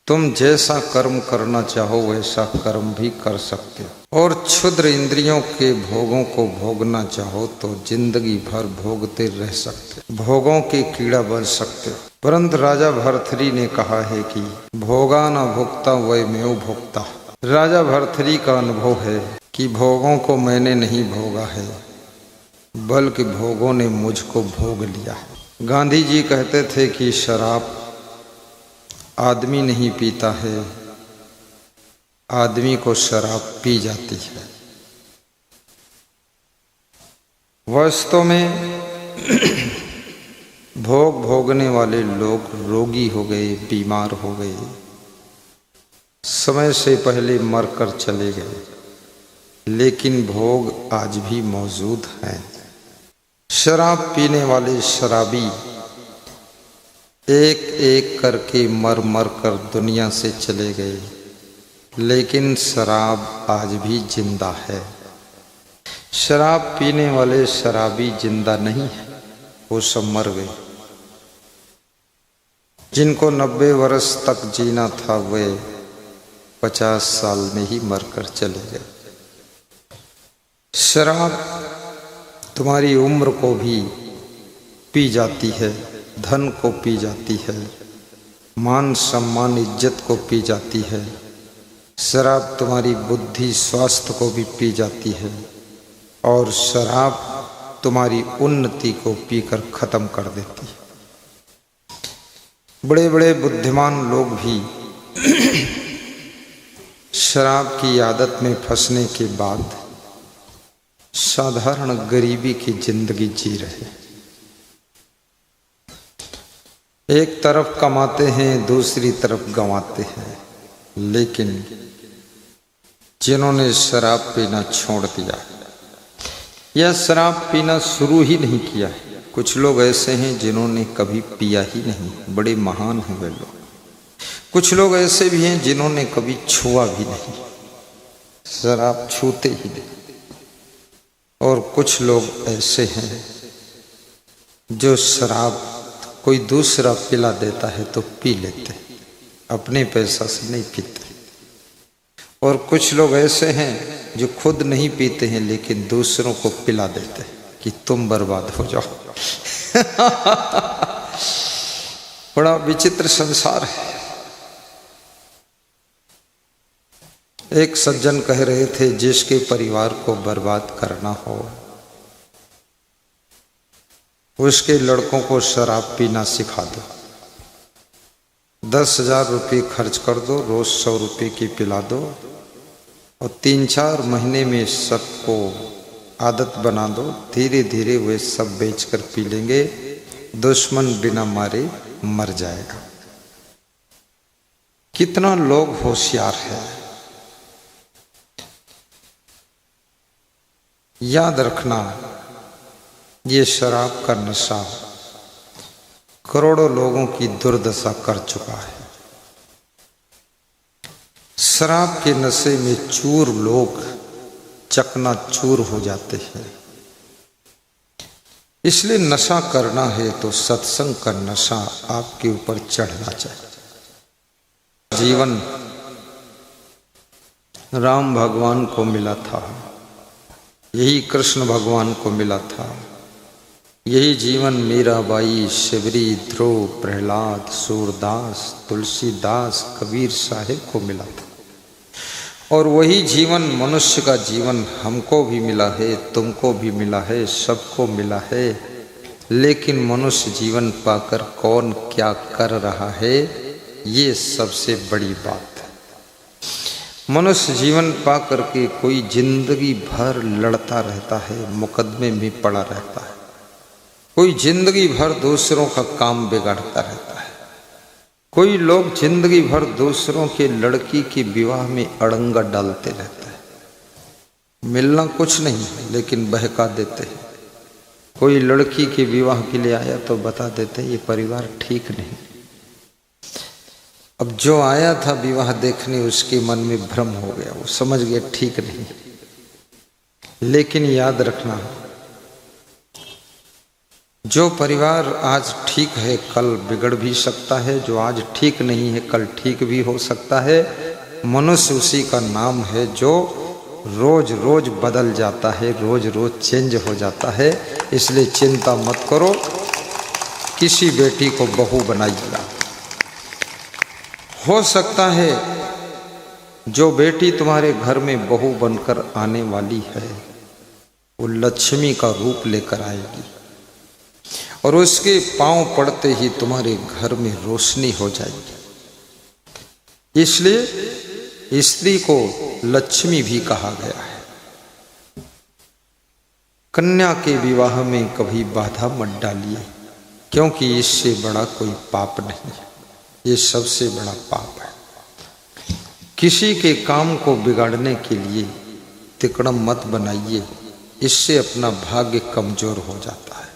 तुम जैसा कर्म करना चाहो वैसा कर्म भी कर सकते हो और क्षुद्र इंद्रियों के भोगों को भोगना चाहो तो जिंदगी भर भोगते रह सकते हो, भोगों के कीड़ा बन सकते हो। परंतु राजा भर्तृहरि ने कहा है कि भोगा न भोक्ता वयमेव भोक्ता। राजा भर्तृहरि का अनुभव है कि भोगों को मैंने नहीं भोगा है, बल्कि भोगों ने मुझको भोग लिया है। गांधी जी कहते थे कि शराब आदमी नहीं पीता है, आदमी को शराब पी जाती है। वास्तव में भोग भोगने वाले लोग रोगी हो गए, बीमार हो गए, समय से पहले मरकर चले गए, लेकिन भोग आज भी मौजूद हैं। शराब पीने वाले शराबी एक एक करके मर मर कर दुनिया से चले गए, लेकिन शराब आज भी जिंदा है। शराब पीने वाले शराबी जिंदा नहीं है, वो सब मर गए। जिनको 90 वर्ष तक जीना था वे 50 साल में ही मरकर चले गए। शराब तुम्हारी उम्र को भी पी जाती है, धन को पी जाती है, मान सम्मान इज्जत को पी जाती है। शराब तुम्हारी बुद्धि स्वास्थ्य को भी पी जाती है और शराब तुम्हारी उन्नति को पीकर खत्म कर देती है। बड़े बड़े बुद्धिमान लोग भी शराब की आदत में फंसने के बाद साधारण गरीबी की जिंदगी जी रहे। एक तरफ कमाते हैं, दूसरी तरफ गंवाते हैं। लेकिन जिन्होंने शराब पीना छोड़ दिया या शराब पीना शुरू ही नहीं किया है, कुछ लोग ऐसे हैं जिन्होंने कभी पिया ही नहीं, बड़े महान हैं वे लोग। कुछ लोग ऐसे भी हैं जिन्होंने कभी छुआ भी नहीं, शराब छूते ही नहीं। और कुछ लोग ऐसे हैं जो शराब कोई दूसरा पिला देता है तो पी लेते, अपने पैसा से नहीं पीते। और कुछ लोग ऐसे हैं जो खुद नहीं पीते हैं लेकिन दूसरों को पिला देते हैं कि तुम बर्बाद हो जाओ। बड़ा विचित्र संसार है। एक सज्जन कह रहे थे, जिसके परिवार को बर्बाद करना हो उसके लड़कों को शराब पीना सिखा दो। 10,000 रुपये खर्च कर दो, रोज 100 रुपये की पिला दो और 3-4 महीने में सबको आदत बना दो। धीरे धीरे वे सब बेचकर पी लेंगे, दुश्मन बिना मारे मर जाएगा। कितना लोग होशियार है। याद रखना, ये शराब का नशा करोड़ों लोगों की दुर्दशा कर चुका है। शराब के नशे में चूर लोग चकनाचूर हो जाते हैं। इसलिए नशा करना है तो सत्संग का नशा आपके ऊपर चढ़ना चाहिए। जीवन राम भगवान को मिला था, यही कृष्ण भगवान को मिला था, यही जीवन मीराबाई, शिवरी, ध्रुव, प्रहलाद, सूरदास, तुलसीदास, कबीर साहिब को मिला था। और वही जीवन मनुष्य का जीवन हमको भी मिला है, तुमको भी मिला है, सबको मिला है। लेकिन मनुष्य जीवन पाकर कौन क्या कर रहा है, ये सबसे बड़ी बात है। मनुष्य जीवन पा करके कोई जिंदगी भर लड़ता रहता है, मुकदमे में पड़ा रहता है, कोई जिंदगी भर दूसरों का काम बिगाड़ता रहता है, कोई लोग जिंदगी भर दूसरों के लड़की के विवाह में अड़ंगा डालते रहते हैं। मिलना कुछ नहीं लेकिन बहका देते हैं। कोई लड़की के विवाह के लिए आया तो बता देते ये परिवार ठीक नहीं। अब जो आया था विवाह देखने उसके मन में भ्रम हो गया, वो समझ गया ठीक नहीं। लेकिन याद रखना, जो परिवार आज ठीक है कल बिगड़ भी सकता है, जो आज ठीक नहीं है कल ठीक भी हो सकता है। मनुष्य उसी का नाम है जो रोज रोज बदल जाता है, रोज रोज चेंज हो जाता है। इसलिए चिंता मत करो, किसी बेटी को बहू बनाइएगा। हो सकता है जो बेटी तुम्हारे घर में बहू बनकर आने वाली है वो लक्ष्मी का रूप लेकर आएगी और उसके पांव पड़ते ही तुम्हारे घर में रोशनी हो जाएगी। इसलिए स्त्री को लक्ष्मी भी कहा गया है। कन्या के विवाह में कभी बाधा मत डालिए, क्योंकि इससे बड़ा कोई पाप नहीं है। ये सबसे बड़ा पाप है। किसी के काम को बिगाड़ने के लिए तिकड़म मत बनाइए, इससे अपना भाग्य कमजोर हो जाता है।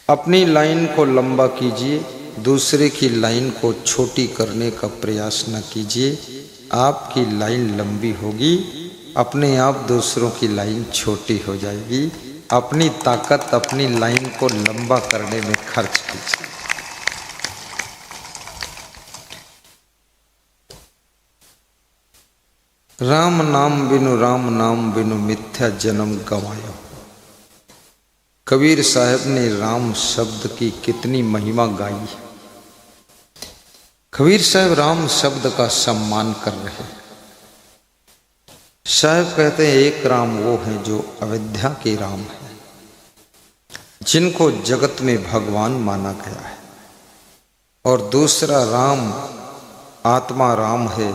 अपनी लाइन को लंबा कीजिए, दूसरे की लाइन को छोटी करने का प्रयास न कीजिए। आपकी लाइन लंबी होगी, अपने आप दूसरों की लाइन छोटी हो जाएगी। अपनी ताकत अपनी लाइन को लंबा करने में खर्च कीजिए। राम नाम बिनु मिथ्या जन्म गंवायो। कबीर साहब ने राम शब्द की कितनी महिमा गाई। कबीर साहब राम शब्द का सम्मान कर रहे हैं। साहब कहते हैं एक राम वो है जो अयोध्या के राम है, जिनको जगत में भगवान माना गया है। और दूसरा राम आत्मा राम है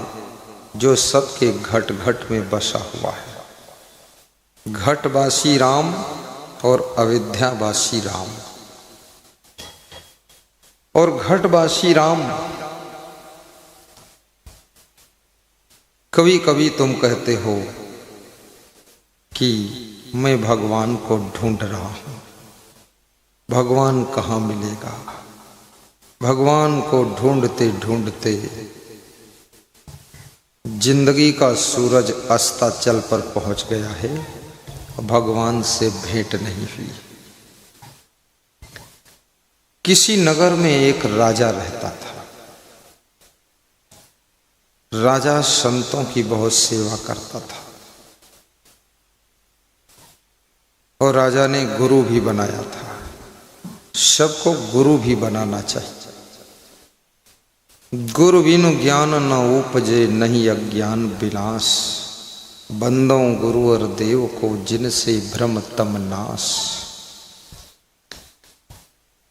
जो सबके घट घट में बसा हुआ है। घटवासी राम और अयोध्यावासी राम। और घटवासी राम कभी कभी तुम कहते हो कि मैं भगवान को ढूंढ रहा हूं, भगवान कहाँ मिलेगा। भगवान को ढूंढते ढूंढते जिंदगी का सूरज अस्ताचल पर पहुंच गया है, भगवान से भेंट नहीं हुई। किसी नगर में एक राजा रहता था। राजा संतों की बहुत सेवा करता था और राजा ने गुरु भी बनाया था। सबको गुरु भी बनाना चाहिए। गुरु बिनु ज्ञान न उपजे, नहीं अज्ञान विनाश। बंदों गुरु और देव को जिनसे भ्रम तम नाश।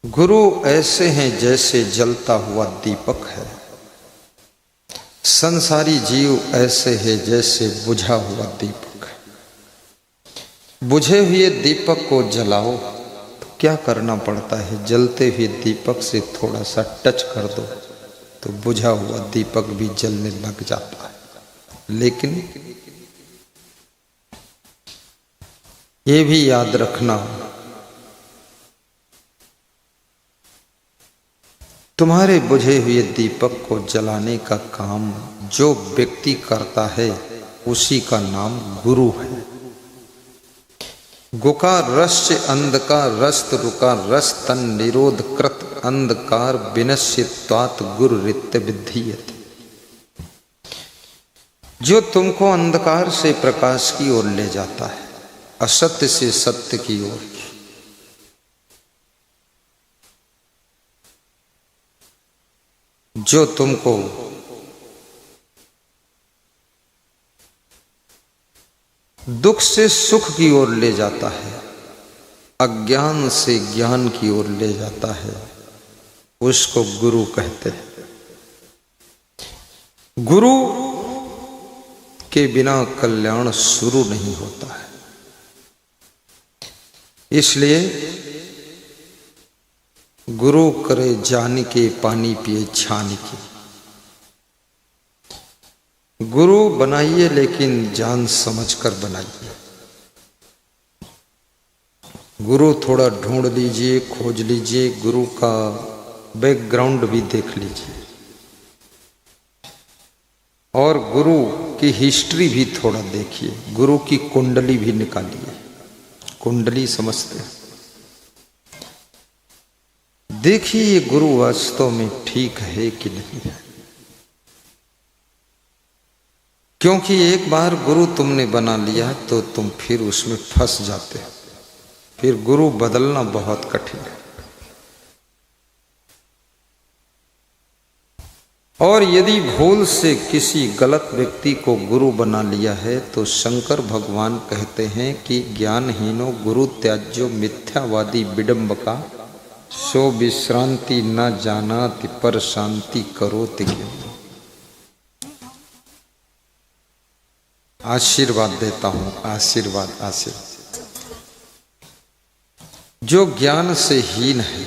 गुरु ऐसे हैं जैसे जलता हुआ दीपक है। संसारी जीव ऐसे है जैसे बुझा हुआ दीपक है। बुझे हुए दीपक को जलाओ तो क्या करना पड़ता है, जलते हुए दीपक से थोड़ा सा टच कर दो तो बुझा हुआ दीपक भी जलने लग जाता है। लेकिन ये भी याद रखना, तुम्हारे बुझे हुए दीपक को जलाने का काम जो व्यक्ति करता है उसी का नाम गुरु है। गुकार रस्य अंधकार रस्त रुका रस तन निरोध कृत अंधकार विनश्यत्वात् गुरु रित्य विधीयते। जो तुमको अंधकार से प्रकाश की ओर ले जाता है, असत्य से सत्य की ओर। जो तुमको दुख से सुख की ओर ले जाता है, अज्ञान से ज्ञान की ओर ले जाता है, उसको गुरु कहते हैं। गुरु के बिना कल्याण शुरू नहीं होता है। इसलिए गुरु करे जान के पानी पिए छान के। गुरु बनाइए लेकिन जान समझ कर बनाइए। गुरु थोड़ा ढूंढ लीजिए, खोज लीजिए, गुरु का बैकग्राउंड भी देख लीजिए और गुरु की हिस्ट्री भी थोड़ा देखिए, गुरु की कुंडली भी निकालिए। कुंडली समझते हैं? देखिए ये गुरु वास्तव में ठीक है कि नहीं है। क्योंकि एक बार गुरु तुमने बना लिया तो तुम फिर उसमें फंस जाते हो, फिर गुरु बदलना बहुत कठिन है। और यदि भूल से किसी गलत व्यक्ति को गुरु बना लिया है तो शंकर भगवान कहते हैं कि ज्ञानहीनो गुरु त्याज्यो मिथ्यावादी विडंबका सो विश्रांति न जानाति पर शांति करोति ज्ञान। आशीर्वाद देता हूं, आशीर्वाद आशीर्वाद। जो ज्ञान से हीन है,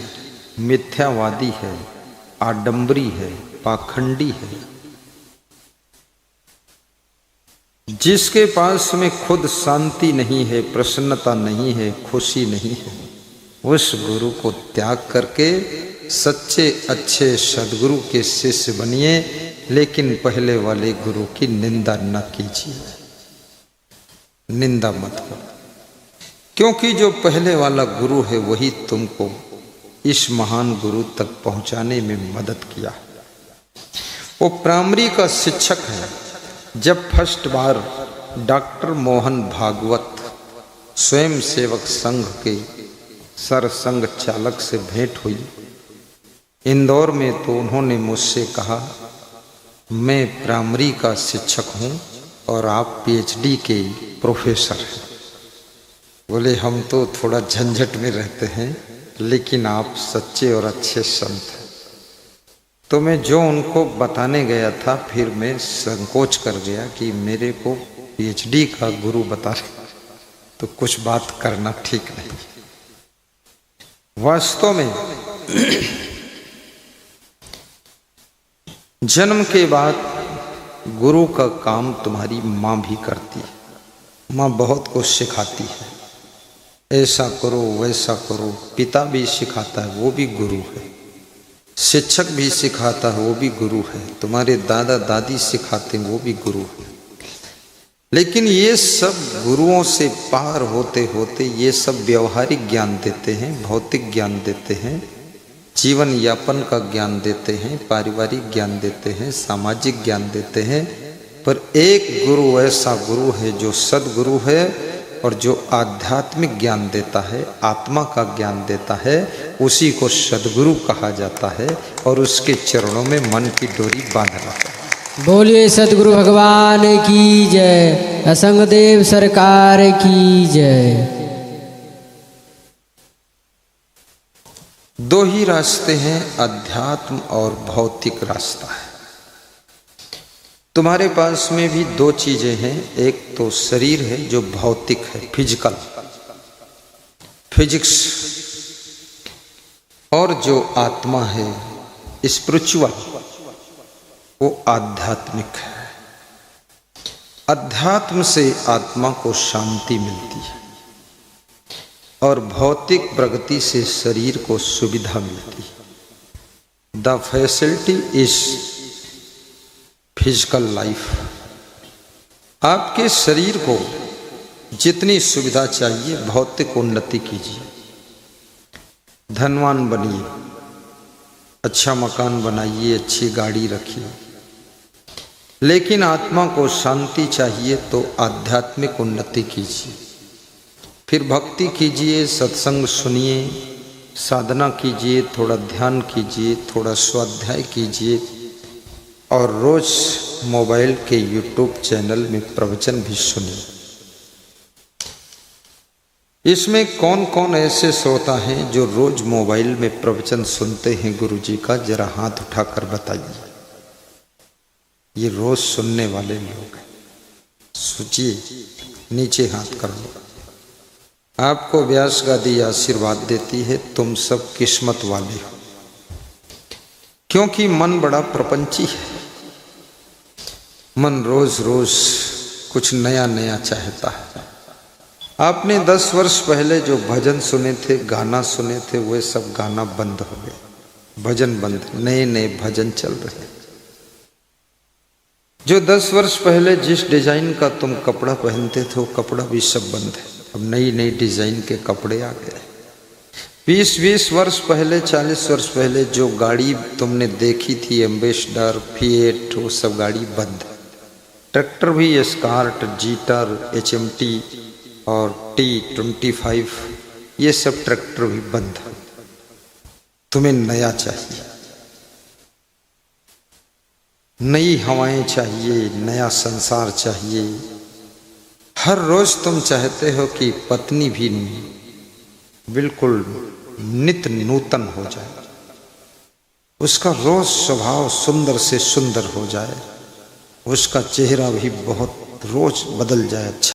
मिथ्यावादी है, आडंबरी है, पाखंडी है, जिसके पास में खुद शांति नहीं है, प्रसन्नता नहीं है, खुशी नहीं है, उस गुरु को त्याग करके सच्चे अच्छे सदगुरु के शिष्य बनिए। लेकिन पहले वाले गुरु की निंदा न कीजिए, निंदा मत करो, क्योंकि जो पहले वाला गुरु है वही तुमको इस महान गुरु तक पहुंचाने में मदद किया। वो प्राइमरी का शिक्षक है। जब फर्स्ट बार डॉक्टर मोहन भागवत स्वयं सेवक संघ के सरसंघ चालक से भेंट हुई इंदौर में, तो उन्होंने मुझसे कहा मैं प्राइमरी का शिक्षक हूं और आप पीएचडी के प्रोफेसर हैं। बोले हम तो थोड़ा झंझट में रहते हैं, लेकिन आप सच्चे और अच्छे संत हैं। तो मैं जो उनको बताने गया था, फिर मैं संकोच कर गया कि मेरे को पीएचडी का गुरु बता रहे तो कुछ बात करना ठीक नहीं। वास्तव में जन्म के बाद गुरु का काम तुम्हारी माँ भी करती है। माँ बहुत कुछ सिखाती है, ऐसा करो वैसा करो। पिता भी सिखाता है, वो भी गुरु है। शिक्षक भी सिखाता है, वो भी गुरु है। तुम्हारे दादा दादी सिखाते हैं, वो भी गुरु है। लेकिन ये सब गुरुओं से पार होते होते ये सब व्यवहारिक ज्ञान देते हैं, भौतिक ज्ञान देते हैं, जीवन यापन का ज्ञान देते हैं, पारिवारिक ज्ञान देते हैं, सामाजिक ज्ञान देते हैं। पर एक गुरु ऐसा गुरु है जो सदगुरु है और जो आध्यात्मिक ज्ञान देता है, आत्मा का ज्ञान देता है, उसी को सदगुरु कहा जाता है और उसके चरणों में मन की डोरी बांधना है। बोलिए सतगुरु भगवान की जय, असंग देव सरकार की जय। दो ही रास्ते हैं, अध्यात्म और भौतिक रास्ता है। तुम्हारे पास में भी दो चीजें हैं, एक तो शरीर है जो भौतिक है, फिजिकल, फिजिक्स, और जो आत्मा है स्पिरिचुअल, वो आध्यात्मिक है। अध्यात्म से आत्मा को शांति मिलती है और भौतिक प्रगति से शरीर को सुविधा मिलती है। The facility is physical life. आपके शरीर को जितनी सुविधा चाहिए, भौतिक उन्नति कीजिए, धनवान बनिए, अच्छा मकान बनाइए, अच्छी गाड़ी रखिए। लेकिन आत्मा को शांति चाहिए तो आध्यात्मिक उन्नति कीजिए, फिर भक्ति कीजिए, सत्संग सुनिए, साधना कीजिए, थोड़ा ध्यान कीजिए, थोड़ा स्वाध्याय कीजिए और रोज मोबाइल के यूट्यूब चैनल में प्रवचन भी सुनिए। इसमें कौन कौन ऐसे श्रोता हैं जो रोज मोबाइल में प्रवचन सुनते हैं गुरुजी का? जरा हाथ उठाकर बताइए। ये रोज सुनने वाले लोग हैं, सोचिए, नीचे हाथ कर लो। आपको व्यास गादी आशीर्वाद देती है, तुम सब किस्मत वाले हो, क्योंकि मन बड़ा प्रपंची है। मन रोज रोज कुछ नया नया चाहता है। आपने 10 वर्ष पहले जो भजन सुने थे, गाना सुने थे, वे सब गाना बंद हो गए, भजन बंद, नए नए भजन चल रहे। जो 10 वर्ष पहले जिस डिजाइन का तुम कपड़ा पहनते थे, वो कपड़ा भी सब बंद है। अब नई नई डिजाइन के कपड़े आ गए। 20-20 वर्ष पहले, 40 वर्ष पहले जो गाड़ी तुमने देखी थी, एम्बेसडर, फिएट, वो सब गाड़ी बंद है। ट्रैक्टर भी एस्कार्ट, जीटर, HMT और T25, ये सब ट्रैक्टर भी बंद है। तुम्हें नया चाहिए, नई हवाएं चाहिए, नया संसार चाहिए। हर रोज तुम चाहते हो कि पत्नी भी बिल्कुल नित्य नूतन हो जाए, उसका रोज स्वभाव सुंदर से सुंदर हो जाए, उसका चेहरा भी बहुत रोज बदल जाए, अच्छा